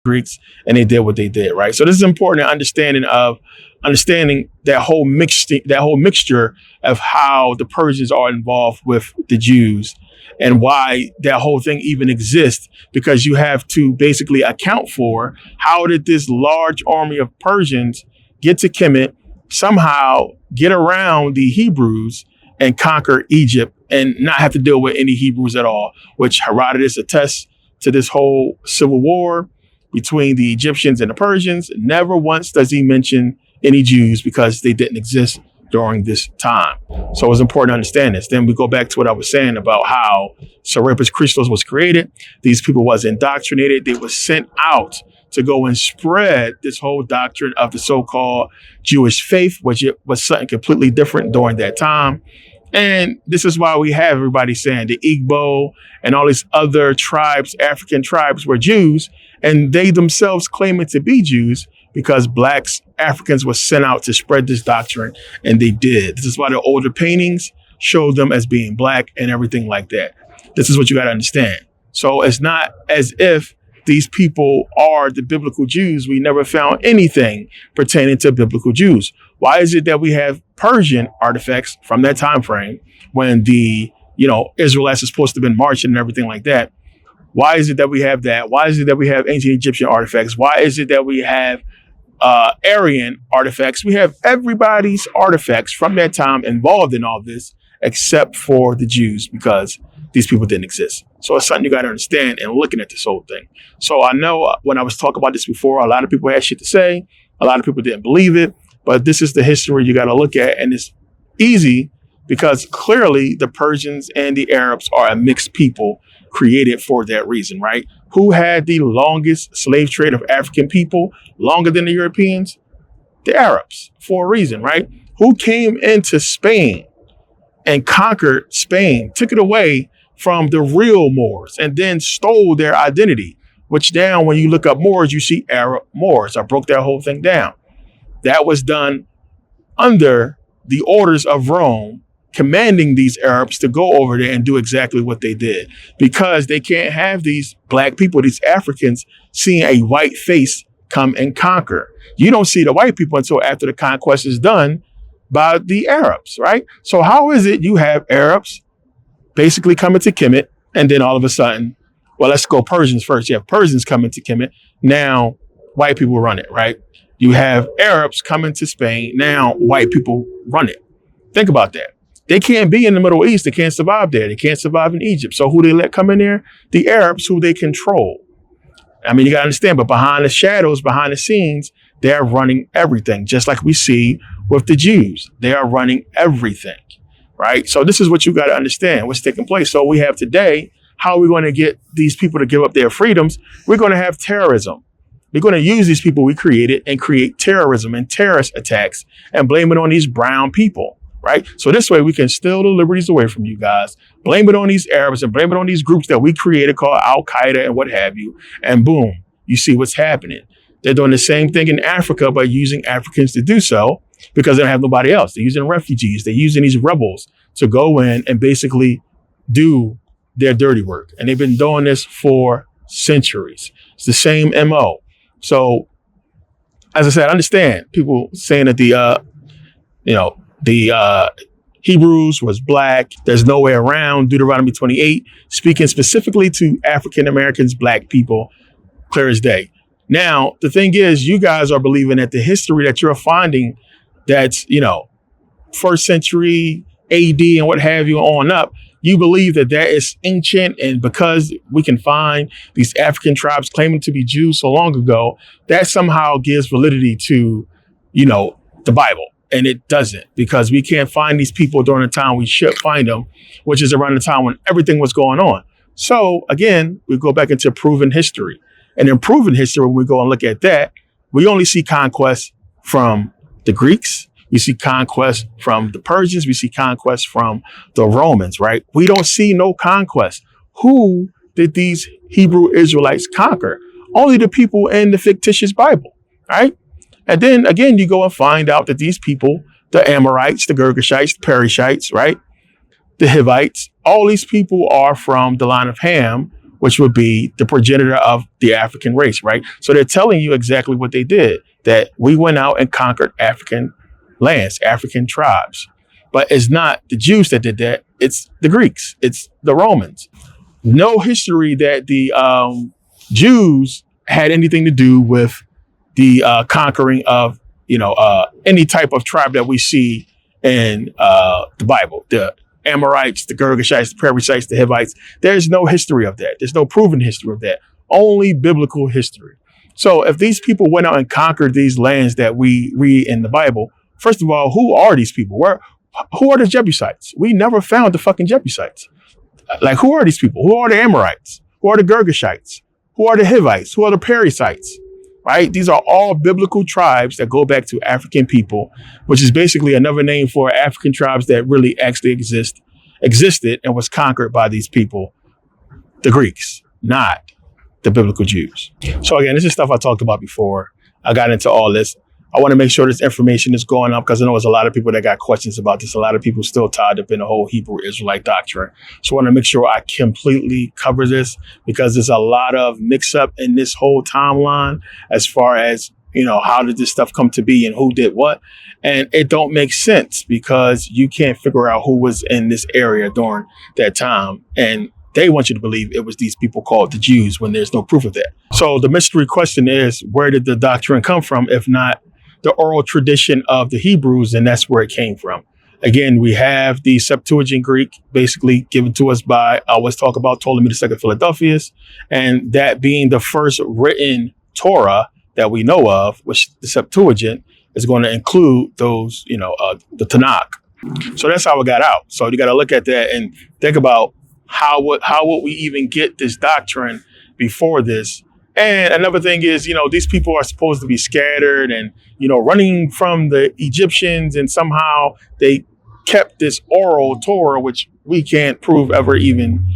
Greeks, and they did what they did, right? So this is important understanding that whole mixture of how the Persians are involved with the Jews and why that whole thing even exists, because you have to basically account for how did this large army of Persians get to Kemet, somehow get around the Hebrews and conquer Egypt and not have to deal with any Hebrews at all, which Herodotus attests to this whole civil war between the Egyptians and the Persians. Never once does he mention any Jews because they didn't exist during this time. So it's important to understand this. Then we go back to what I was saying about how Serapis Christos was created. These people was indoctrinated. They were sent out to go and spread this whole doctrine of the so-called Jewish faith, which it was something completely different during that time. And this is why we have everybody saying the Igbo and all these other tribes, African tribes, were Jews, and they themselves claiming to be Jews because blacks, Africans were sent out to spread this doctrine, and they did. This is why the older paintings show them as being black and everything like that. This is what you got to understand. So it's not as if these people are the biblical Jews. We never found anything pertaining to biblical Jews. Why is it that we have Persian artifacts from that time frame when the, Israelites are supposed to have been marching and everything like that? Why is it that we have that? Why is it that we have ancient Egyptian artifacts? Why is it that we have Aryan artifacts? We have everybody's artifacts from that time involved in all this, except for the Jews, because these people didn't exist. So it's something you got to understand in looking at this whole thing. So I know when I was talking about this before, a lot of people had shit to say. A lot of people didn't believe it. But this is the history you got to look at. And it's easy because clearly the Persians and the Arabs are a mixed people created for that reason, right? Who had the longest slave trade of African people, longer than the Europeans? The Arabs, for a reason, right? Who came into Spain and conquered Spain, took it away from the real Moors, and then stole their identity, which now when you look up Moors, you see Arab Moors. I broke that whole thing down. That was done under the orders of Rome, commanding these Arabs to go over there and do exactly what they did, because they can't have these black people, these Africans, seeing a white face come and conquer. You don't see the white people until after the conquest is done by the Arabs, right? So how is it you have Arabs basically coming to Kemet, and then all of a sudden, well, let's go Persians first. You have Persians coming to Kemet. Now white people run it, right? You have Arabs coming to Spain. Now white people run it. Think about that. They can't be in the Middle East. They can't survive there. They can't survive in Egypt. So who they let come in there? The Arabs, who they control. I mean, you got to understand, but behind the shadows, behind the scenes, they're running everything, just like we see with the Jews. They are running everything, right? So this is what you got to understand, what's taking place. So we have today, how are we going to get these people to give up their freedoms? We're going to have terrorism. We're going to use these people we created and create terrorism and terrorist attacks and blame it on these brown people, right? So this way we can steal the liberties away from you guys, blame it on these Arabs and blame it on these groups that we created called Al-Qaeda and what have you. And boom, you see what's happening. They're doing the same thing in Africa by using Africans to do so because they don't have nobody else. They're using refugees. They're using these rebels to go in and basically do their dirty work. And they've been doing this for centuries. It's the same MO. So, as I said, I understand people saying that the Hebrews was black. There's no way around Deuteronomy 28, speaking specifically to African Americans, black people, clear as day. Now, the thing is, you guys are believing that the history that you're finding that's, first century AD and what have you on up, you believe that that is ancient, and because we can find these African tribes claiming to be Jews so long ago, that somehow gives validity to, the Bible. And it doesn't, because we can't find these people during the time we should find them, which is around the time when everything was going on. So again, we go back into proven history. And in proven history, when we go and look at that, we only see conquest from the Greeks. We see conquest from the Persians. We see conquest from the Romans, right? We don't see no conquest. Who did these Hebrew Israelites conquer? Only the people in the fictitious Bible, right? And then again, you go and find out that these people, the Amorites, the Girgashites, the Perishites, right? The Hivites, all these people are from the line of Ham, which would be the progenitor of the African race, right? So they're telling you exactly what they did, that we went out and conquered African lands, African tribes. But it's not the Jews that did that. It's the Greeks. It's the Romans. No history that the Jews had anything to do with the conquering of, any type of tribe that we see in the Bible. The Amorites, the Girgashites, the Perizzites, the Hivites. There's no history of that. There's no proven history of that. Only biblical history. So if these people went out and conquered these lands that we read in the Bible, first of all, who are these people? Who are the Jebusites? We never found the fucking Jebusites. Like, who are these people? Who are the Amorites? Who are the Girgashites? Who are the Hivites? Who are the Perizzites? Right? These are all biblical tribes that go back to African people, which is basically another name for African tribes that really actually existed and was conquered by these people, the Greeks, not the biblical Jews. So again, this is stuff I talked about before. I got into all this. I want to make sure this information is going up because I know there's a lot of people that got questions about this. A lot of people still tied up in the whole Hebrew Israelite doctrine. So I want to make sure I completely cover this because there's a lot of mix up in this whole timeline as far as, how did this stuff come to be and who did what? And it don't make sense because you can't figure out who was in this area during that time. And they want you to believe it was these people called the Jews when there's no proof of that. So the mystery question is, where did the doctrine come from, if not the oral tradition of the Hebrews? And that's where it came from. Again, we have the Septuagint Greek basically given to us by, I always talk about Ptolemy II Philadelphus, and that being the first written Torah that we know of, which the Septuagint is going to include those, the Tanakh. So that's how it got out. So you got to look at that and think about how would we even get this doctrine before this? And another thing is, these people are supposed to be scattered and, running from the Egyptians, and somehow they kept this oral Torah, which we can't prove ever even,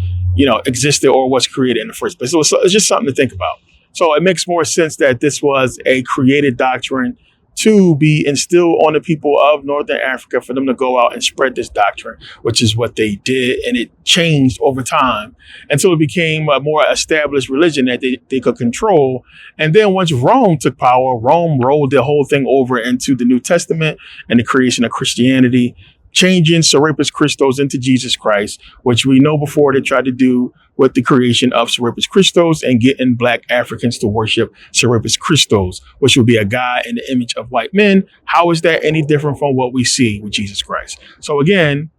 existed or was created in the first place. So it's just something to think about. So it makes more sense that this was a created doctrine to be instilled on the people of Northern Africa for them to go out and spread this doctrine, which is what they did. And it changed over time until it became a more established religion that they could control. And then once Rome took power, Rome rolled the whole thing over into the New Testament and the creation of Christianity, changing Serapis Christos into Jesus Christ, which we know before they tried to do with the creation of Serapis Christos and getting Black Africans to worship Serapis Christos, which would be a god in the image of white men. How is that any different from what we see with Jesus Christ? So again,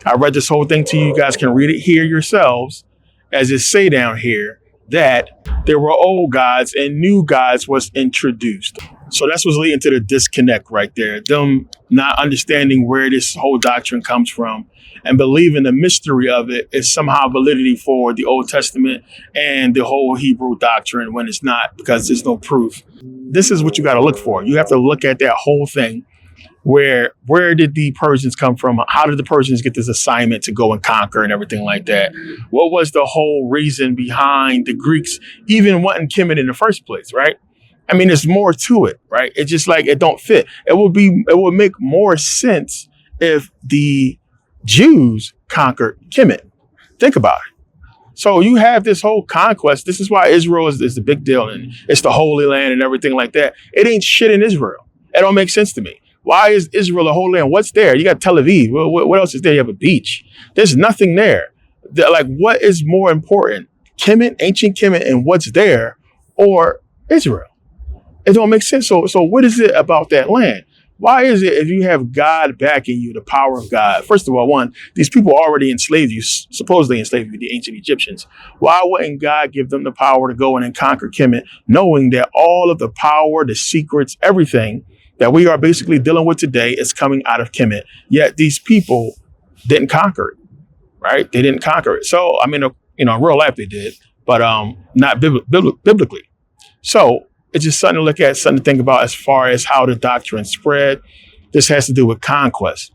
I read this whole thing to you. You guys can read it here yourselves, as it say down here that there were old gods and new gods was introduced. So that's what's leading to the disconnect right there. Them not understanding where this whole doctrine comes from and believing the mystery of it is somehow validity for the Old Testament and the whole Hebrew doctrine when it's not, because there's no proof. This is what you got to look for. You have to look at that whole thing. Where did the Persians come from? How did the Persians get this assignment to go and conquer and everything like that? What was the whole reason behind the Greeks even wanting Kemet in the first place, right? I mean, there's more to it, right? It's just like it don't fit. It would make more sense if the Jews conquered Kemet. Think about it. So you have this whole conquest. This is why Israel is the big deal, and it's the Holy Land and everything like that. It ain't shit in Israel. It don't make sense to me. Why is Israel a Holy Land? What's there? You got Tel Aviv. What else is there? You have a beach. There's nothing there. Like, what is more important? Kemet, ancient Kemet, and what's there, or Israel? It don't make sense. So what is it about that land? Why is it if you have God backing you, the power of God? First of all, one, these people already enslaved you, supposedly enslaved you, the ancient Egyptians. Why wouldn't God give them the power to go in and conquer Kemet, knowing that all of the power, the secrets, everything that we are basically dealing with today is coming out of Kemet? Yet these people didn't conquer it, right? They didn't conquer it. So, I mean, in real life they did, but not biblically. So it's just something to look at, something to think about as far as how the doctrine spread. This has to do with conquest.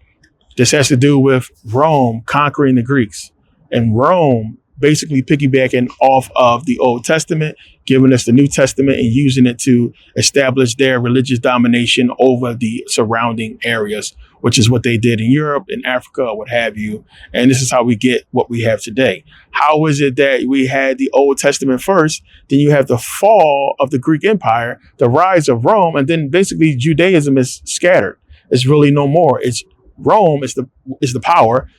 This has to do with Rome conquering the Greeks and Rome basically piggybacking off of the Old Testament, giving us the New Testament and using it to establish their religious domination over the surrounding areas, which is what they did in Europe, in Africa, or what have you. And this is how we get what we have today. How is it that we had the Old Testament first, then you have the fall of the Greek Empire, the rise of Rome, and then basically Judaism is scattered. It's really no more. It's Rome is the power.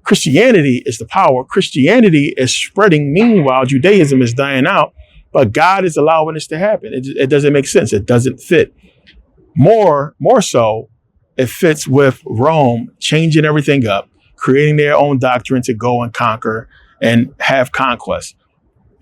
Christianity is the power. Christianity is spreading. Meanwhile, Judaism is dying out, but God is allowing this to happen. It doesn't make sense. It doesn't fit. More so, it fits with Rome changing everything up, creating their own doctrine to go and conquer and have conquest.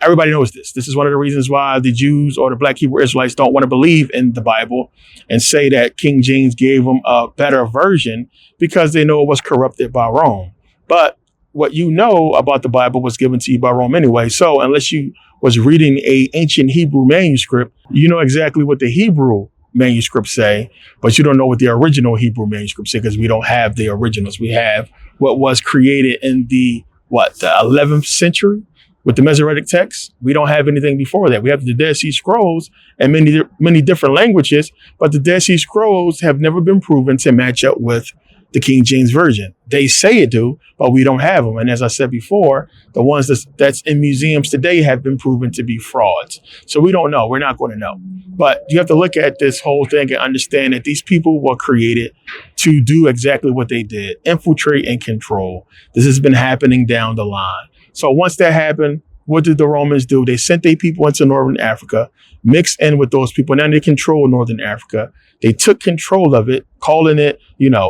Everybody knows this. This is one of the reasons why the Jews or the Black Hebrew Israelites don't want to believe in the Bible and say that King James gave them a better version, because they know it was corrupted by Rome. But what you know about the Bible was given to you by Rome anyway. So unless you was reading a ancient Hebrew manuscript, you know exactly what the Hebrew manuscripts say, but you don't know what the original Hebrew manuscripts say, because we don't have the originals. We have what was created in the 11th century with the Masoretic text. We don't have anything before that. We have the Dead Sea Scrolls and many different languages, but the Dead Sea Scrolls have never been proven to match up with the King James Version. They say it do, but we don't have them. And as I said before, the ones that's in museums today have been proven to be frauds. So we don't know. We're not going to know. But you have to look at this whole thing and understand that these people were created to do exactly what they did: infiltrate and control. This has been happening down the line. So once that happened, what did the Romans do? They sent their people into Northern Africa, mixed in with those people. Now they control Northern Africa. They took control of it, calling it,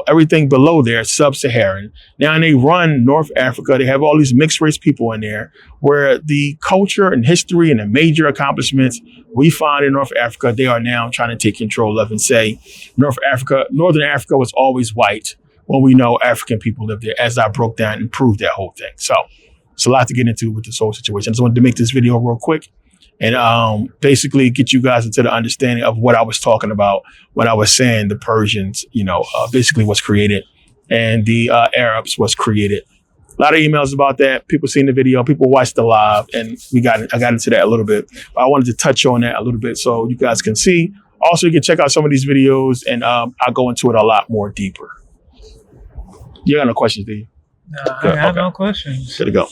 everything below there sub-Saharan. Now they run North Africa. They have all these mixed race people in there, where the culture and history and the major accomplishments we find in North Africa, they are now trying to take control of and say Northern Africa was always white, when we know African people lived there, as I broke down and proved that whole thing. So it's a lot to get into with this whole situation. I just wanted to make this video real quick and basically get you guys into the understanding of what I was talking about when I was saying the Persians, basically was created and the Arabs was created. A lot of emails about that. People seen the video, people watched the live, and I got into that a little bit. But I wanted to touch on that a little bit so you guys can see. Also, you can check out some of these videos, and I'll go into it a lot more deeper. You got no questions, do you? No, I have no questions. Good to go.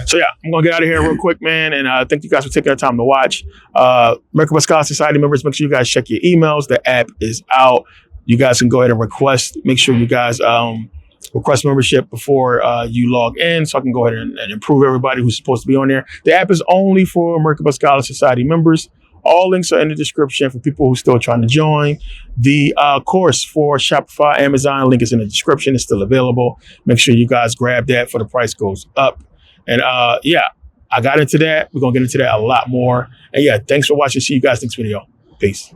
So I'm going to get out of here real quick, man. And thank you guys for taking the time to watch. Merkabah Scholar Society members, make sure you guys check your emails. The app is out. You guys can go ahead and request. Make sure you guys request membership before you log in, so I can go ahead and improve everybody who's supposed to be on there. The app is only for Merkabah Scholar Society members. All links are in the description for people who are still trying to join. The course for Shopify, Amazon, link is in the description. It's still available. Make sure you guys grab that before the price goes up. And I got into that. We're going to get into that a lot more. And thanks for watching. See you guys next video. Peace.